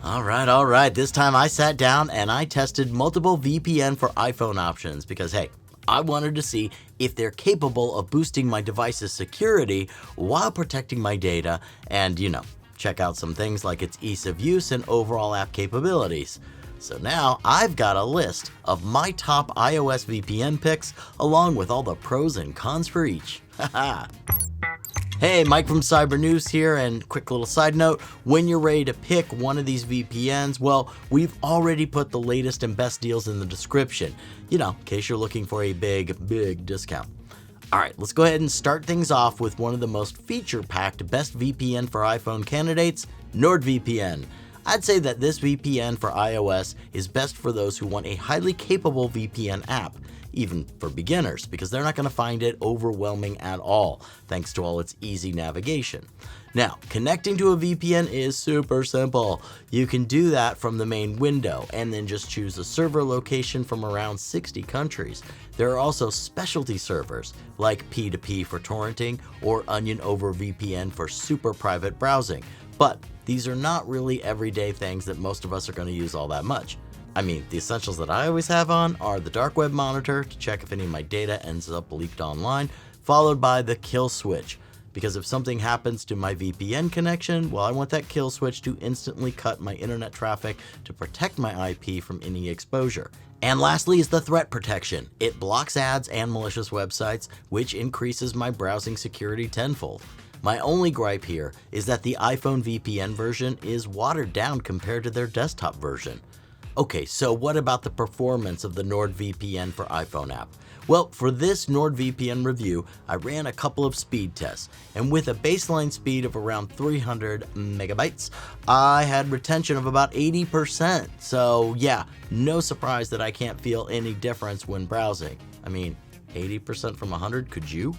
All right. This time I sat down and I tested multiple VPN for iPhone options because, hey, I wanted to see if they're capable of boosting my device's security while protecting my data and, check out some things like its ease of use and overall app capabilities. So now I've got a list of my top iOS VPN picks along with all the pros and cons for each. Haha. Hey, Mike from Cybernews here, and quick little side note, when you're ready to pick one of these VPNs, well, we've already put the latest and best deals in the description, in case you're looking for a big discount. Alright, let's go ahead and start things off with one of the most feature-packed best VPN for iPhone candidates, NordVPN. I'd say that this VPN for iOS is best for those who want a highly capable VPN app, even for beginners, because they're not going to find it overwhelming at all, thanks to all its easy navigation. Now, connecting to a VPN is super simple. You can do that from the main window and then just choose a server location from around 60 countries. There are also specialty servers like P2P for torrenting or Onion over VPN for super private browsing, but these are not really everyday things that most of us are going to use all that much. I mean, the essentials that I always have on are the dark web monitor to check if any of my data ends up leaked online, followed by the kill switch, because if something happens to my VPN connection, well, I want that kill switch to instantly cut my internet traffic to protect my IP from any exposure. And lastly is the threat protection. It blocks ads and malicious websites, which increases my browsing security tenfold. My only gripe here is that the iPhone VPN version is watered down compared to their desktop version. Okay, so what about the performance of the NordVPN for iPhone app? Well, for this NordVPN review, I ran a couple of speed tests, and with a baseline speed of around 300 megabytes, I had retention of about 80%. So yeah, no surprise that I can't feel any difference when browsing. I mean, 80% from 100, could you?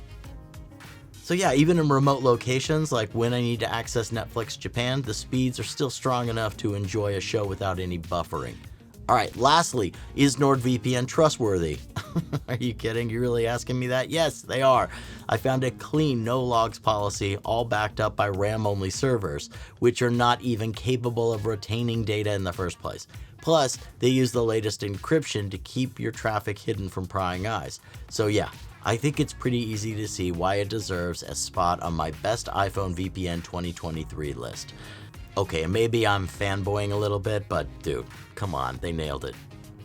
So yeah, even in remote locations, like when I need to access Netflix Japan, the speeds are still strong enough to enjoy a show without any buffering. Alright, lastly, is NordVPN trustworthy? Are you kidding? You're really asking me that? Yes, they are. I found a clean no logs policy, all backed up by RAM-only servers, which are not even capable of retaining data in the first place. Plus, they use the latest encryption to keep your traffic hidden from prying eyes. So yeah, I think it's pretty easy to see why it deserves a spot on my best iPhone VPN 2023 list. Okay, maybe I'm fanboying a little bit, but dude, come on, they nailed it.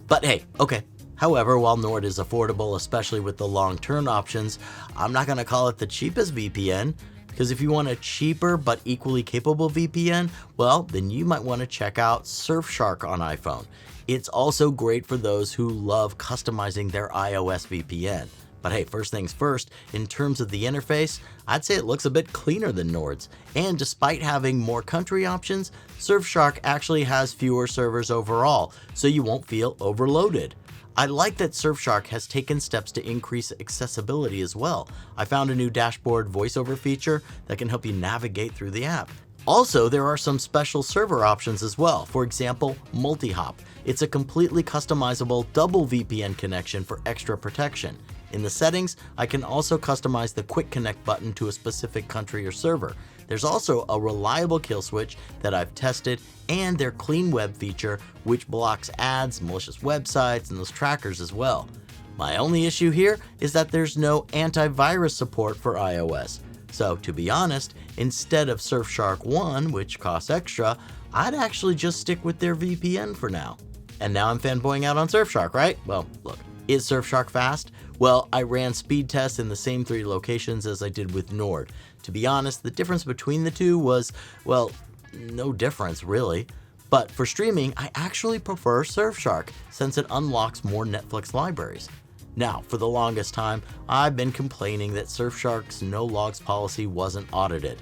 But hey, okay. However, while Nord is affordable, especially with the long-term options, I'm not going to call it the cheapest VPN, because if you want a cheaper but equally capable VPN, well, then you might want to check out Surfshark on iPhone. It's also great for those who love customizing their iOS VPN. But hey, first things first, in terms of the interface, I'd say it looks a bit cleaner than Nord's. And despite having more country options, Surfshark actually has fewer servers overall, so you won't feel overloaded. I like that Surfshark has taken steps to increase accessibility as well. I found a new dashboard voiceover feature that can help you navigate through the app. Also, there are some special server options as well. For example, multi-hop. It's a completely customizable double VPN connection for extra protection. In the settings, I can also customize the quick connect button to a specific country or server. There's also a reliable kill switch that I've tested and their clean web feature, which blocks ads, malicious websites, and those trackers as well. My only issue here is that there's no antivirus support for iOS. So to be honest, instead of Surfshark 1, which costs extra, I'd actually just stick with their VPN for now. And now I'm fanboying out on Surfshark, right? Well, look, is Surfshark fast? Well, I ran speed tests in the same 3 locations as I did with Nord. To be honest, the difference between the two was, well, no difference really. But for streaming, I actually prefer Surfshark since it unlocks more Netflix libraries. Now, for the longest time, I've been complaining that Surfshark's no logs policy wasn't audited.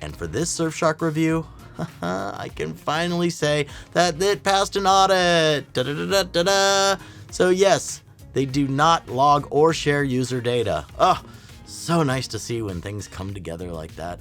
And for this Surfshark review, I can finally say that it passed an audit. Da-da-da-da-da-da. So yes, they do not log or share user data. Oh, so nice to see when things come together like that.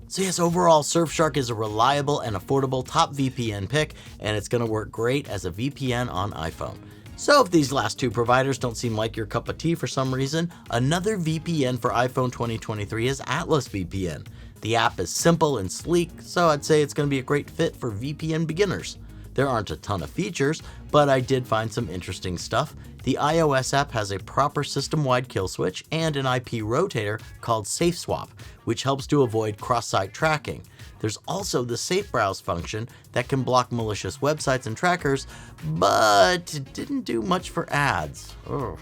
So yes, overall, Surfshark is a reliable and affordable top VPN pick, and it's going to work great as a VPN on iPhone. So if these last 2 providers don't seem like your cup of tea for some reason, another VPN for iPhone 2023 is AtlasVPN. The app is simple and sleek, so I'd say it's going to be a great fit for VPN beginners. There aren't a ton of features, but I did find some interesting stuff. The iOS app has a proper system-wide kill switch and an IP rotator called Safe Swap, which helps to avoid cross-site tracking. There's also the Safe Browse function that can block malicious websites and trackers, but it didn't do much for ads. Ugh.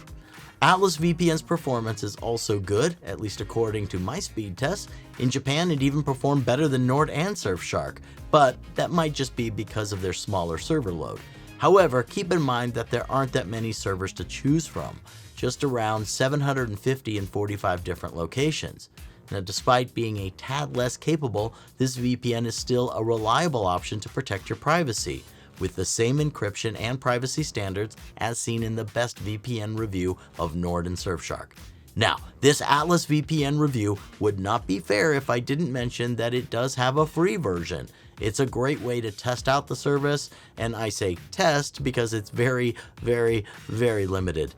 AtlasVPN's performance is also good, at least according to my speed tests. In Japan, it even performed better than Nord and Surfshark, but that might just be because of their smaller server load. However, keep in mind that there aren't that many servers to choose from, just around 750 in 45 different locations. Now, despite being a tad less capable, this VPN is still a reliable option to protect your privacy, with the same encryption and privacy standards as seen in the best VPN review of Nord and Surfshark. Now, this AtlasVPN review would not be fair if I didn't mention that it does have a free version. It's a great way to test out the service, and I say test because it's very, very, very limited.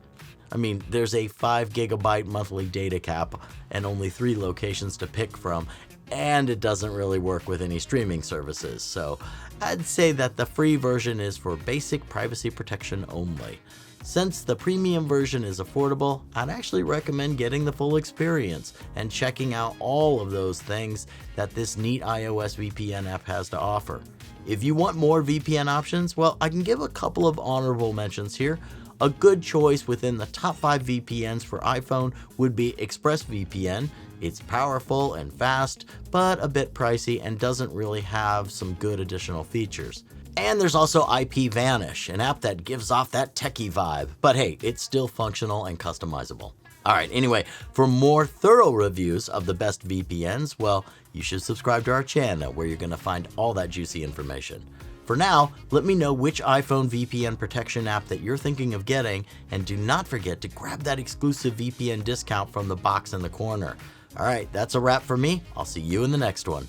I mean, there's a 5 GB monthly data cap and only 3 locations to pick from, and it doesn't really work with any streaming services, so I'd say that the free version is for basic privacy protection only. Since the premium version is affordable, I'd actually recommend getting the full experience and checking out all of those things that this neat iOS VPN app has to offer. If you want more VPN options, well, I can give a couple of honorable mentions here. A good choice within the top 5 VPNs for iPhone would be ExpressVPN. It's powerful and fast, but a bit pricey and doesn't really have some good additional features. And there's also IPVanish, an app that gives off that techie vibe, but hey, it's still functional and customizable. Alright, anyway, for more thorough reviews of the best VPNs, well, you should subscribe to our channel where you're going to find all that juicy information. For now, let me know which iPhone VPN protection app that you're thinking of getting, and do not forget to grab that exclusive VPN discount from the box in the corner. Alright, that's a wrap for me. I'll see you in the next one.